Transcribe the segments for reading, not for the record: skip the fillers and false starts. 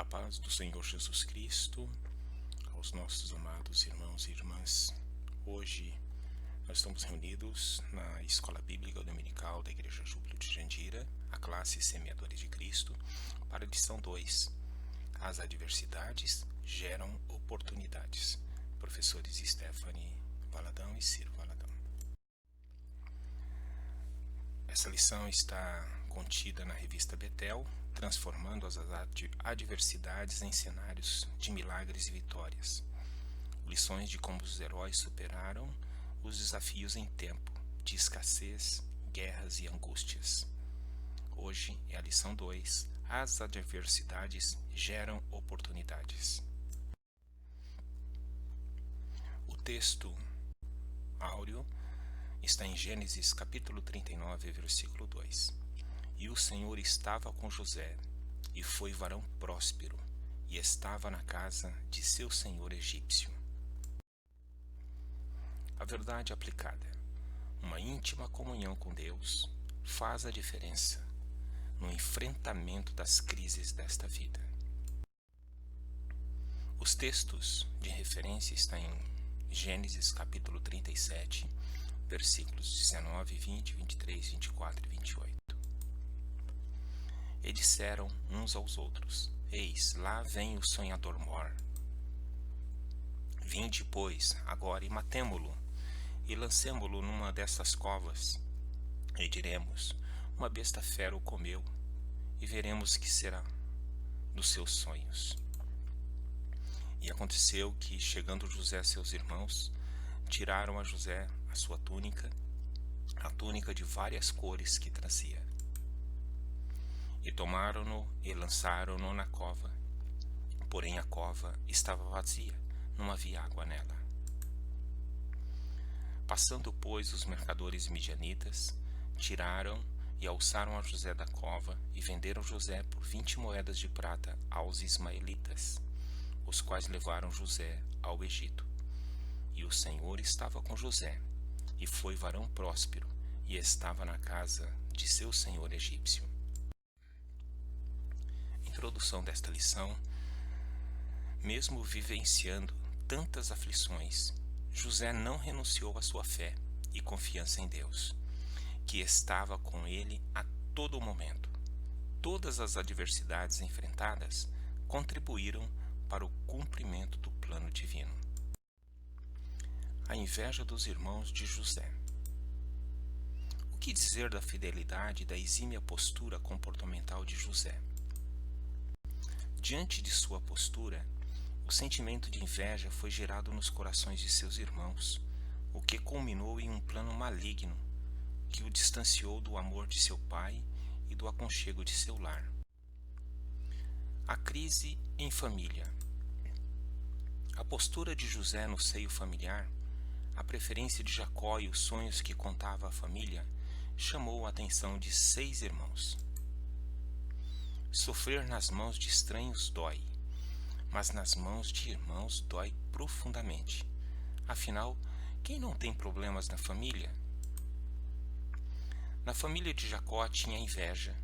A paz do Senhor Jesus Cristo, aos nossos amados irmãos e irmãs. Hoje nós estamos reunidos na Escola Bíblica Dominical da Igreja Júbilo de Jandira, a classe Semeadores de Cristo, para a lição 2. As adversidades geram oportunidades. Professores Stephanie Valadão e Ciro Valadão. Essa lição está contida na revista Betel, transformando as adversidades em cenários de milagres e vitórias. Lições de como os heróis superaram os desafios em tempo de escassez, guerras e angústias. Hoje é a lição 2. As adversidades geram oportunidades. O texto áureo está em Gênesis capítulo 39, versículo 2. E o Senhor estava com José, e foi varão próspero, e estava na casa de seu senhor egípcio. A verdade aplicada. Uma íntima comunhão com Deus faz a diferença no enfrentamento das crises desta vida. Os textos de referência estão em Gênesis capítulo 37, versículos 19, 20, 23, 24 e 28. E disseram uns aos outros: Eis, lá vem o sonhador Mor. Vinde, pois, agora e matemo-lo, e lancemo-lo numa dessas covas, e diremos: uma besta fera o comeu, e veremos que será dos seus sonhos. E aconteceu que, chegando José a seus irmãos, tiraram a José a sua túnica, a túnica de várias cores que trazia. E tomaram-no e lançaram-no na cova. Porém a cova estava vazia, não havia água nela. Passando, pois, os mercadores midianitas, tiraram e alçaram a José da cova, e venderam José por 20 moedas de prata aos ismaelitas, os quais levaram José ao Egito. E o Senhor estava com José, e foi varão próspero, e estava na casa de seu senhor egípcio. Introdução desta lição. Mesmo vivenciando tantas aflições, José não renunciou à sua fé e confiança em Deus, que estava com ele a todo momento. Todas as adversidades enfrentadas contribuíram para o cumprimento do plano divino. A inveja dos irmãos de José. O que dizer da fidelidade e da exímia postura comportamental de José? Diante de sua postura, o sentimento de inveja foi gerado nos corações de seus irmãos, o que culminou em um plano maligno que o distanciou do amor de seu pai e do aconchego de seu lar. A crise em família. A postura de José no seio familiar, a preferência de Jacó e os sonhos que contava à família, chamou a atenção de 6 irmãos. Sofrer nas mãos de estranhos dói, mas nas mãos de irmãos dói profundamente. Afinal, quem não tem problemas na família? Na família de Jacó tinha inveja,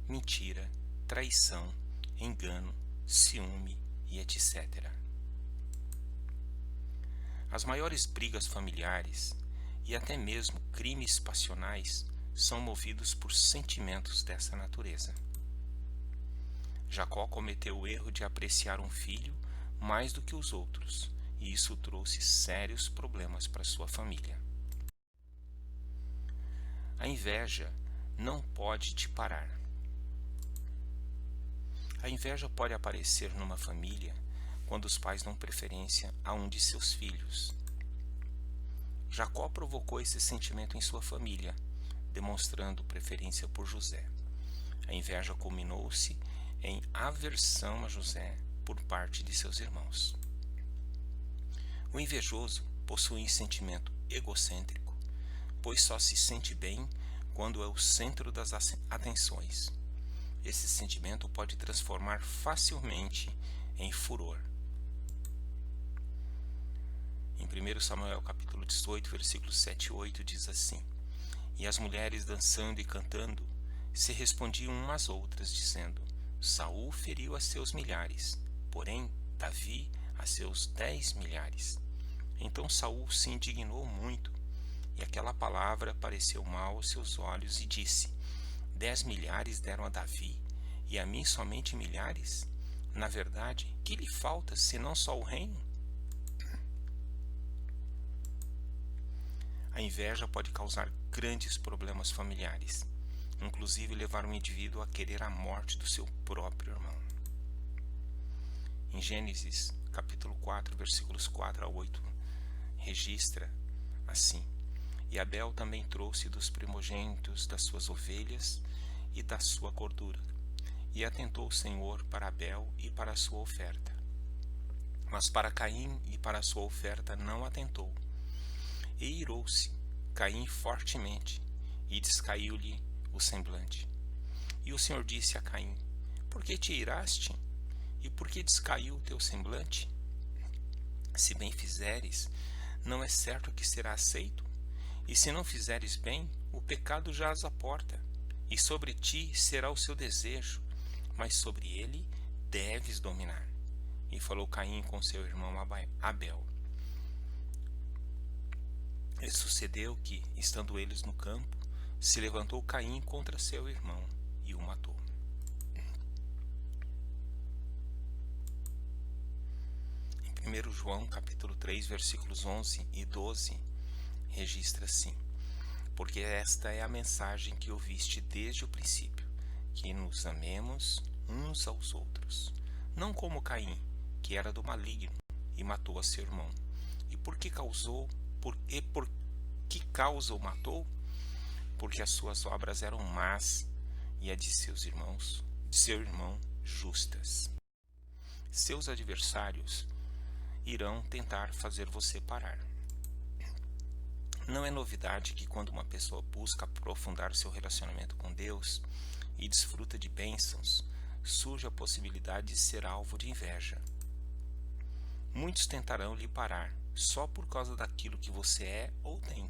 mentira, traição, engano, ciúme e etc. As maiores brigas familiares e até mesmo crimes passionais são movidos por sentimentos dessa natureza. Jacó cometeu o erro de apreciar um filho mais do que os outros, e isso trouxe sérios problemas para sua família. A inveja não pode te parar. A inveja pode aparecer numa família quando os pais dão preferência a um de seus filhos. Jacó provocou esse sentimento em sua família, demonstrando preferência por José. A inveja culminou-se em aversão a José por parte de seus irmãos. O invejoso possui um sentimento egocêntrico, pois só se sente bem quando é o centro das atenções. Esse sentimento pode transformar facilmente em furor. Em 1 Samuel capítulo 18, versículos 7 e 8 diz assim: E as mulheres dançando e cantando se respondiam umas às outras, dizendo: Saul feriu a seus milhares, porém Davi a seus 10 milhares. Então Saul se indignou muito, e aquela palavra pareceu mal aos seus olhos, e disse: 10 milhares deram a Davi, e a mim somente milhares? Na verdade, que lhe falta, senão só o reino? A inveja pode causar grandes problemas familiares, inclusive levar um indivíduo a querer a morte do seu próprio irmão. Em Gênesis, capítulo 4, versículos 4 a 8, registra assim: E Abel também trouxe dos primogênitos das suas ovelhas e da sua gordura. E atentou o Senhor para Abel e para a sua oferta. Mas para Caim e para a sua oferta não atentou. E irou-se Caim fortemente, e descaiu-lhe o semblante. E o Senhor disse a Caim: Por que te iraste? E por que descaiu o teu semblante? Se bem fizeres, não é certo que será aceito? E se não fizeres bem, o pecado jaz à porta, e sobre ti será o seu desejo, mas sobre ele deves dominar. E falou Caim com seu irmão Abel. E sucedeu que, estando eles no campo, se levantou Caim contra seu irmão e o matou. Em 1 João capítulo 3, versículos 11 e 12, registra assim: Porque esta é a mensagem que ouviste desde o princípio, que nos amemos uns aos outros, não como Caim, que era do maligno e matou a seu irmão. E por que causa o matou? Porque as suas obras eram más e a de seu irmão justas. Seus adversários irão tentar fazer você parar. Não é novidade que quando uma pessoa busca aprofundar seu relacionamento com Deus e desfruta de bênçãos, surge a possibilidade de ser alvo de inveja. Muitos tentarão lhe parar só por causa daquilo que você é ou tem.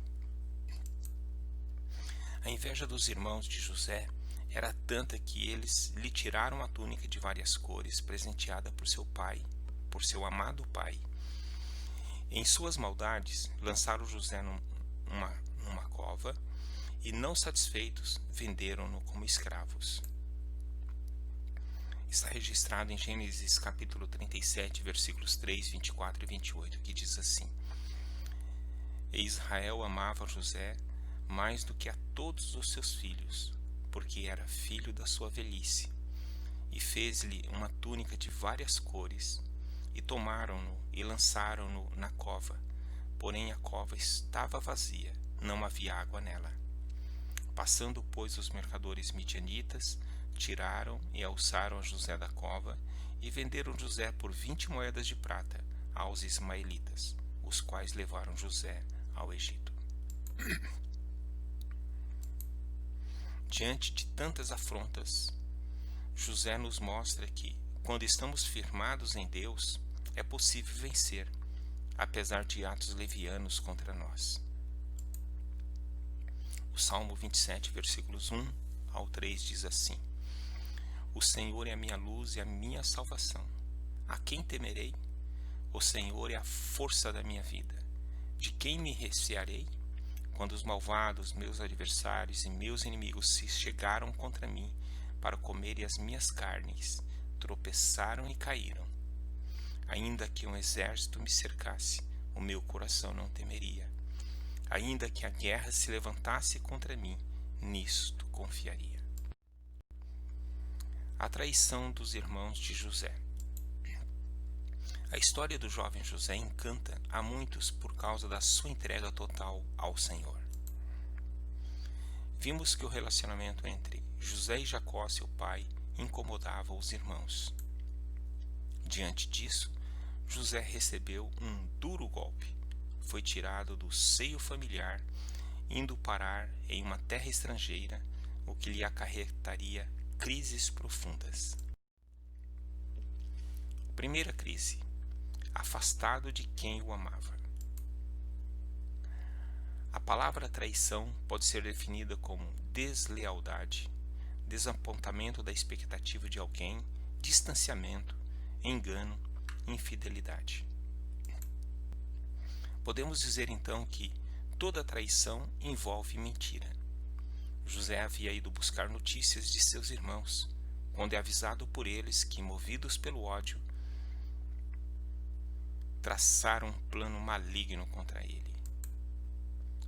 A inveja dos irmãos de José era tanta que eles lhe tiraram a túnica de várias cores presenteada por seu pai, por seu amado pai. Em suas maldades, lançaram José numa cova e, não satisfeitos, venderam-no como escravos. Está registrado em Gênesis capítulo 37, versículos 3, 24 e 28, que diz assim: E Israel amava José mais do que a todos os seus filhos, porque era filho da sua velhice, e fez-lhe uma túnica de várias cores, e tomaram-no e lançaram-no na cova. Porém a cova estava vazia, não havia água nela. Passando, pois, os mercadores midianitas, tiraram e alçaram a José da cova, e venderam José por 20 moedas de prata aos ismaelitas, os quais levaram José ao Egito. Diante de tantas afrontas, José nos mostra que, quando estamos firmados em Deus, é possível vencer, apesar de atos levianos contra nós. O Salmo 27, versículos 1 ao 3 diz assim: O Senhor é a minha luz e a minha salvação. A quem temerei? O Senhor é a força da minha vida. De quem me recearei? Quando os malvados, meus adversários e meus inimigos se chegaram contra mim para comerem as minhas carnes, tropeçaram e caíram. Ainda que um exército me cercasse, o meu coração não temeria. Ainda que a guerra se levantasse contra mim, nisto confiaria. A traição dos irmãos de José. A história do jovem José encanta a muitos por causa da sua entrega total ao Senhor. Vimos que o relacionamento entre José e Jacó, seu pai, incomodava os irmãos. Diante disso, José recebeu um duro golpe. Foi tirado do seio familiar, indo parar em uma terra estrangeira, o que lhe acarretaria crises profundas. Primeira crise: afastado de quem o amava. A palavra traição pode ser definida como deslealdade, desapontamento da expectativa de alguém, distanciamento, engano, infidelidade. Podemos dizer então que toda traição envolve mentira. José havia ido buscar notícias de seus irmãos, quando é avisado por eles que, movidos pelo ódio, traçaram um plano maligno contra ele.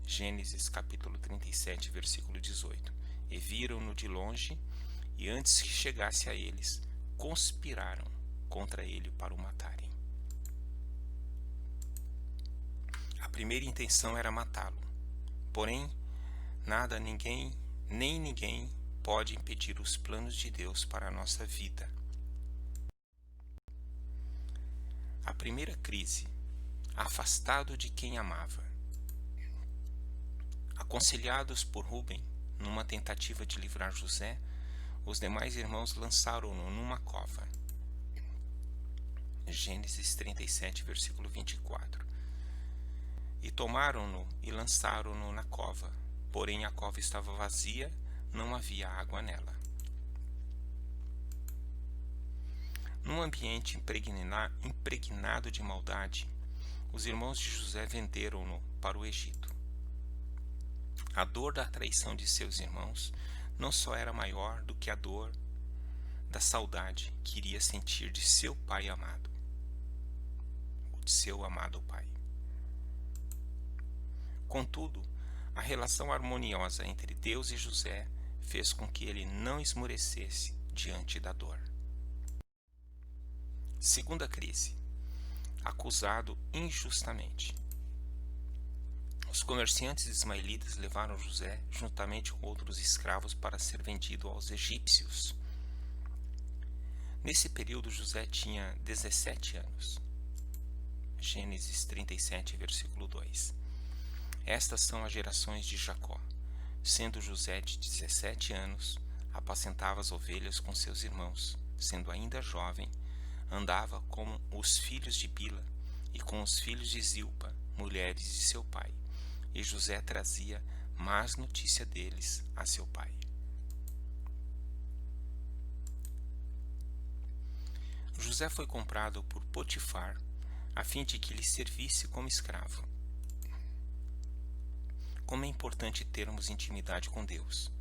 Gênesis capítulo 37, versículo 18. E viram-no de longe, e antes que chegasse a eles, conspiraram contra ele para o matarem. A primeira intenção era matá-lo. Porém, nada, ninguém pode impedir os planos de Deus para a nossa vida. A primeira crise, afastado de quem amava. Aconselhados por Rúben, numa tentativa de livrar José, os demais irmãos lançaram-no numa cova. Gênesis 37, versículo 24. E tomaram-no e lançaram-no na cova, porém a cova estava vazia, não havia água nela. Num ambiente impregnado de maldade, os irmãos de José venderam-no para o Egito. A dor da traição de seus irmãos não só era maior do que a dor da saudade que iria sentir de seu pai amado, de seu amado pai. Contudo, a relação harmoniosa entre Deus e José fez com que ele não esmorecesse diante da dor. Segunda crise, acusado injustamente. Os comerciantes ismaelitas levaram José, juntamente com outros escravos, para ser vendido aos egípcios. Nesse período, José tinha 17 anos. Gênesis 37, versículo 2. Estas são as gerações de Jacó. Sendo José de 17 anos, apacentava as ovelhas com seus irmãos. Sendo ainda jovem, andava com os filhos de Bila e com os filhos de Zilpa, mulheres de seu pai. E José trazia más notícia deles a seu pai. José foi comprado por Potifar, a fim de que lhe servisse como escravo. Como é importante termos intimidade com Deus,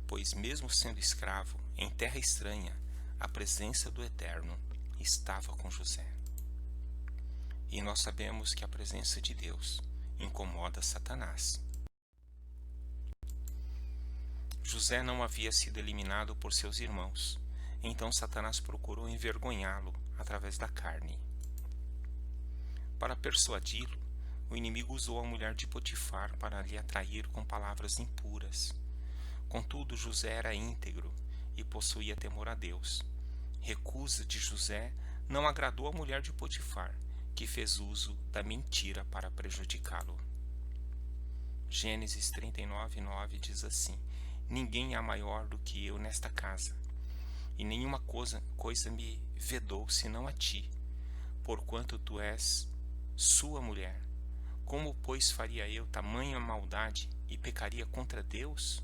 pois mesmo sendo escravo, em terra estranha, a presença do Eterno estava com José. E nós sabemos que a presença de Deus incomoda Satanás. José não havia sido eliminado por seus irmãos, então Satanás procurou envergonhá-lo através da carne. Para persuadi-lo, o inimigo usou a mulher de Potifar para lhe atrair com palavras impuras. Contudo, José era íntegro e possuía temor a Deus. Recusa de José não agradou a mulher de Potifar, que fez uso da mentira para prejudicá-lo. Gênesis 39:9 diz assim: Ninguém há maior do que eu nesta casa, e nenhuma coisa me vedou senão a ti, porquanto tu és sua mulher. Como, pois, faria eu tamanha maldade e pecaria contra Deus?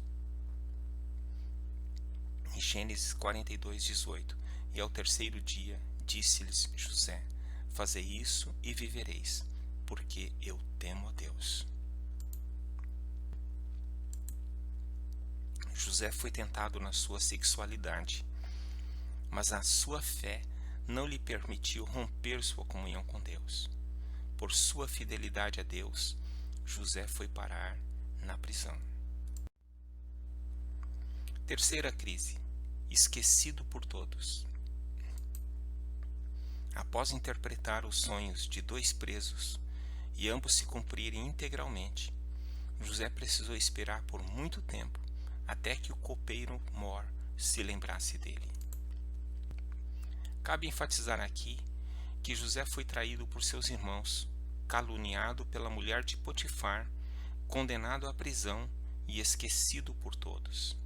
Em Gênesis 42:18. E ao terceiro dia disse-lhes José: Fazei isso e vivereis, porque eu temo a Deus. José foi tentado na sua sexualidade, mas a sua fé não lhe permitiu romper sua comunhão com Deus. Por sua fidelidade a Deus, José foi parar na prisão. Terceira crise, esquecido por todos. Após interpretar os sonhos de dois presos e ambos se cumprirem integralmente, José precisou esperar por muito tempo até que o copeiro mor se lembrasse dele. Cabe enfatizar aqui que José foi traído por seus irmãos, caluniado pela mulher de Potifar, condenado à prisão e esquecido por todos.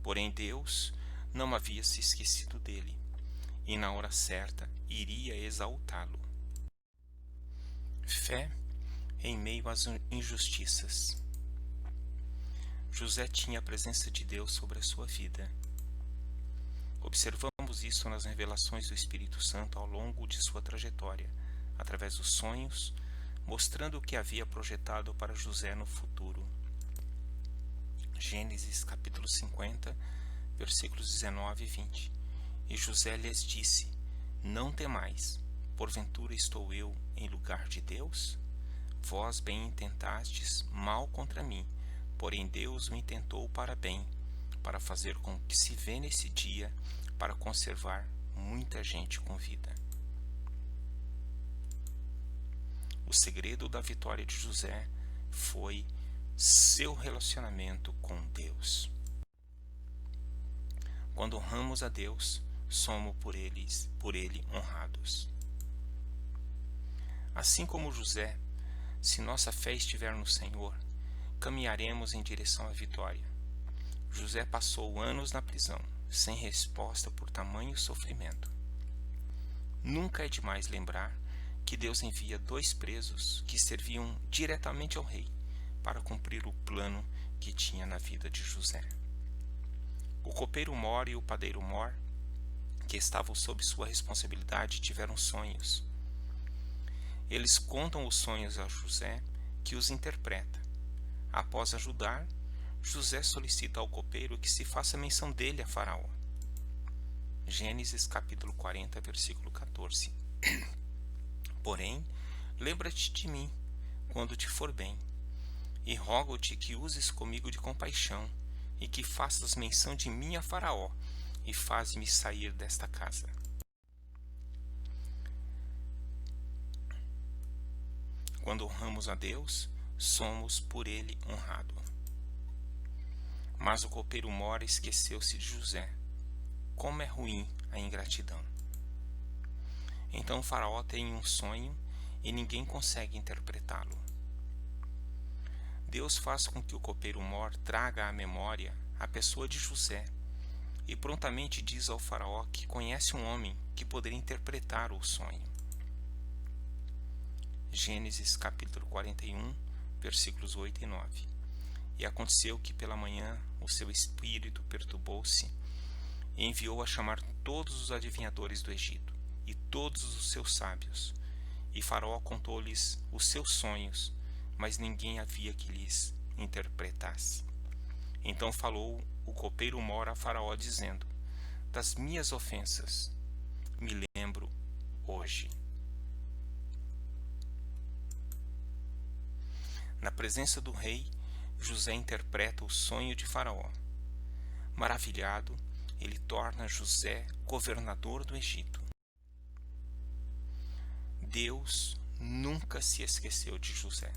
Porém, Deus não havia se esquecido dele, e na hora certa iria exaltá-lo. Fé em meio às injustiças. José tinha a presença de Deus sobre a sua vida. Observamos isso nas revelações do Espírito Santo ao longo de sua trajetória, através dos sonhos, mostrando o que havia projetado para José no futuro. Gênesis capítulo 50, versículos 19 e 20. E José lhes disse: Não temais, porventura estou eu em lugar de Deus? Vós bem intentastes mal contra mim, porém Deus o intentou para bem, para fazer com que se vê nesse dia, para conservar muita gente com vida. O segredo da vitória de José foi seu relacionamento com Deus. Quando honramos a Deus, somos por ele honrados. Assim como José, se nossa fé estiver no Senhor, caminharemos em direção à vitória. José passou anos na prisão, sem resposta por tamanho sofrimento. Nunca é demais lembrar que Deus envia 2 presos que serviam diretamente ao rei para cumprir o plano que tinha na vida de José. O copeiro Mor e o padeiro Mor, que estavam sob sua responsabilidade, tiveram sonhos. Eles contam os sonhos a José, que os interpreta. Após ajudar, José solicita ao copeiro que se faça menção dele a Faraó. Gênesis capítulo 40, versículo 14. Porém, lembra-te de mim, quando te for bem, e rogo-te que uses comigo de compaixão, e que faças menção de mim a Faraó, e faz-me sair desta casa. Quando honramos a Deus, somos por ele honrados. Mas o copeiro Mor esqueceu-se de José. Como é ruim a ingratidão! Então o Faraó tem um sonho e ninguém consegue interpretá-lo. Deus faz com que o copeiro Mor traga à memória a pessoa de José e prontamente diz ao Faraó que conhece um homem que poderia interpretar o sonho. Gênesis capítulo 41, versículos 8 e 9. E aconteceu que pela manhã o seu espírito perturbou-se e enviou a chamar todos os adivinhadores do Egito e todos os seus sábios. E Faraó contou-lhes os seus sonhos, mas ninguém havia que lhes interpretasse. Então falou o copeiro Mor a Faraó, dizendo: Das minhas ofensas me lembro hoje. Na presença do rei, José interpreta o sonho de Faraó. Maravilhado, ele torna José governador do Egito. Deus nunca se esqueceu de José.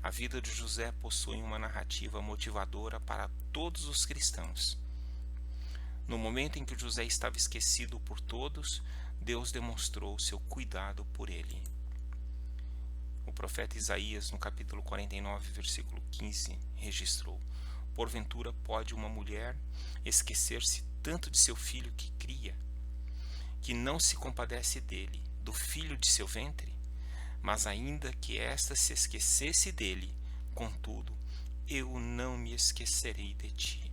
A vida de José possui uma narrativa motivadora para todos os cristãos. No momento em que José estava esquecido por todos, Deus demonstrou seu cuidado por ele. O profeta Isaías, no capítulo 49, versículo 15, registrou: Porventura pode uma mulher esquecer-se tanto de seu filho que cria, que não se compadece dele, do filho de seu ventre? Mas ainda que esta se esquecesse dele, contudo, eu não me esquecerei de ti.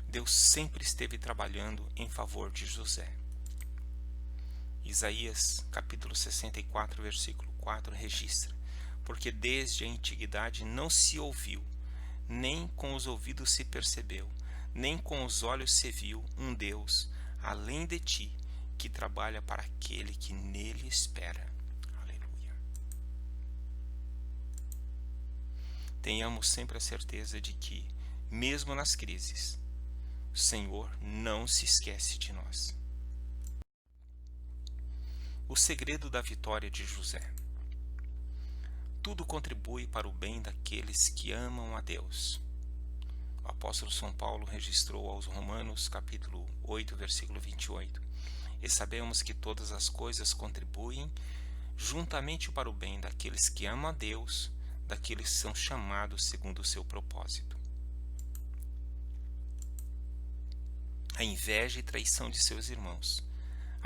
Deus sempre esteve trabalhando em favor de José. Isaías, capítulo 64, versículo 4, registra: Porque desde a antiguidade não se ouviu, nem com os ouvidos se percebeu, nem com os olhos se viu um Deus, além de ti, que trabalha para aquele que nele espera. Aleluia. Tenhamos sempre a certeza de que, mesmo nas crises, o Senhor não se esquece de nós. O segredo da vitória de José. Tudo contribui para o bem daqueles que amam a Deus. O apóstolo São Paulo registrou aos Romanos, capítulo 8, versículo 28. E sabemos que todas as coisas contribuem juntamente para o bem daqueles que amam a Deus, daqueles que são chamados segundo o seu propósito. A inveja e traição de seus irmãos.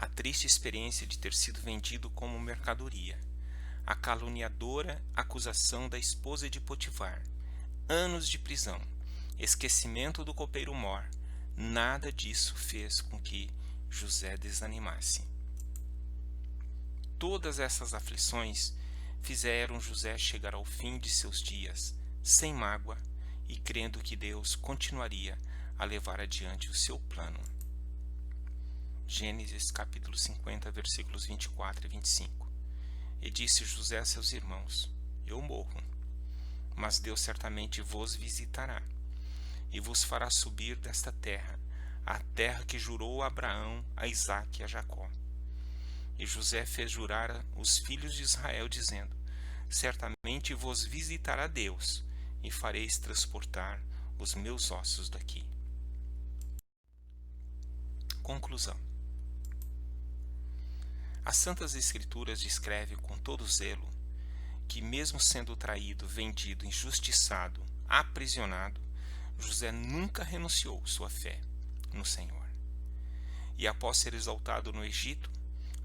A triste experiência de ter sido vendido como mercadoria, a caluniadora acusação da esposa de Potifar, anos de prisão, esquecimento do copeiro Mor, nada disso fez com que José desanimasse. Todas essas aflições fizeram José chegar ao fim de seus dias, sem mágoa e crendo que Deus continuaria a levar adiante o seu plano. Gênesis capítulo 50, versículos 24 e 25. E disse José a seus irmãos: Eu morro, mas Deus certamente vos visitará, e vos fará subir desta terra, a terra que jurou a Abraão, a Isaque e a Jacó. E José fez jurar os filhos de Israel, dizendo: Certamente vos visitará Deus, e fareis transportar os meus ossos daqui. Conclusão. As Santas Escrituras descrevem com todo zelo que, mesmo sendo traído, vendido, injustiçado, aprisionado, José nunca renunciou sua fé no Senhor. E após ser exaltado no Egito,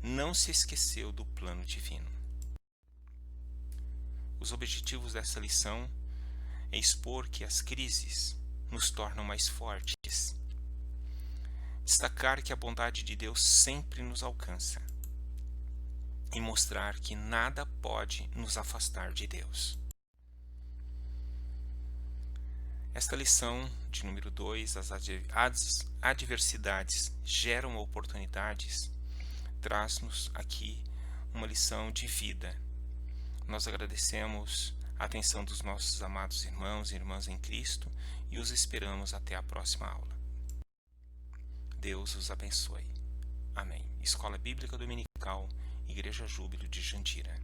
não se esqueceu do plano divino. Os objetivos dessa lição é expor que as crises nos tornam mais fortes, destacar que a bondade de Deus sempre nos alcança e mostrar que nada pode nos afastar de Deus. Esta lição de número 2, as adversidades geram oportunidades, traz-nos aqui uma lição de vida. Nós agradecemos a atenção dos nossos amados irmãos e irmãs em Cristo e os esperamos até a próxima aula. Deus os abençoe. Amém. Escola Bíblica Dominical, Igreja Júbilo de Jandira.